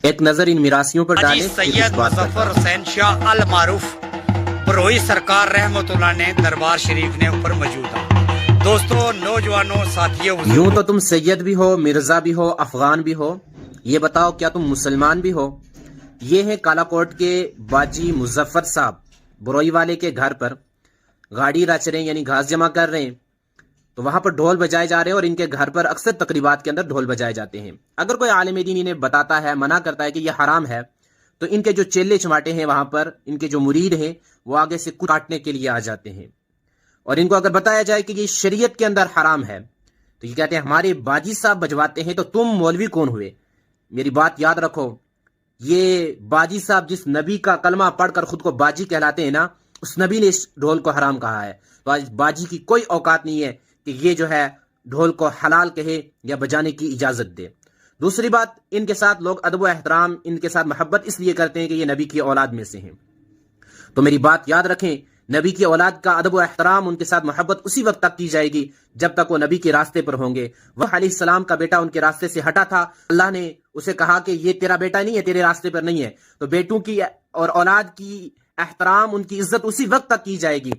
ایک نظر ان میراثیوں پر حاجی ڈالیں پھر اس سید بات پر مظفر حسین شاہ المعروف بروئی سرکار رحمت اللہ نے دربار شریف نے اوپر موجود ہیں۔ دوستو، نوجوانوں، ساتھیوں، یوں تو تم سید بھی ہو، مرزا بھی ہو، افغان بھی ہو، یہ بتاؤ کیا تم مسلمان بھی ہو؟ یہ ہیں کالا کوٹ کے باجی مظفر صاحب بروئی والے کے گھر پر گاڑی رچ رہے ہیں، یعنی گھاس جمع کر رہے ہیں، تو وہاں پر ڈھول بجائے جا رہے ہیں، اور ان کے گھر پر اکثر تقریبات کے اندر ڈھول بجائے جاتے ہیں۔ اگر کوئی عالم دین انہیں بتاتا ہے، منع کرتا ہے کہ یہ حرام ہے، تو ان کے جو چیلے چماٹے ہیں وہاں پر، ان کے جو مرید ہیں، وہ آگے سے کاٹنے کے لیے آ جاتے ہیں، اور ان کو اگر بتایا جائے کہ یہ شریعت کے اندر حرام ہے تو یہ کہتے ہیں ہمارے باجی صاحب بجواتے ہیں، تو تم مولوی کون ہوئے؟ میری بات یاد رکھو، یہ باجی صاحب جس نبی کا کلمہ پڑھ کر خود کو باجی کہلاتے ہیں نا، اس نبی نے اس ڈھول کو حرام کہا ہے، تو آج باجی کی کوئی اوقات نہیں ہے کہ یہ جو ہے ڈھول کو حلال کہے یا بجانے کی اجازت دے۔ دوسری بات، ان کے ساتھ لوگ ادب و احترام، ان کے ساتھ محبت اس لیے کرتے ہیں کہ یہ نبی کی اولاد میں سے ہیں، تو میری بات یاد رکھیں، نبی کی اولاد کا ادب و احترام، ان کے ساتھ محبت اسی وقت تک کی جائے گی جب تک وہ نبی کے راستے پر ہوں گے۔ وہ علیہ السلام کا بیٹا ان کے راستے سے ہٹا تھا، اللہ نے اسے کہا کہ یہ تیرا بیٹا نہیں ہے، تیرے راستے پر نہیں ہے، تو بیٹوں کی اور اولاد کی احترام، ان کی عزت اسی وقت تک کی جائے گی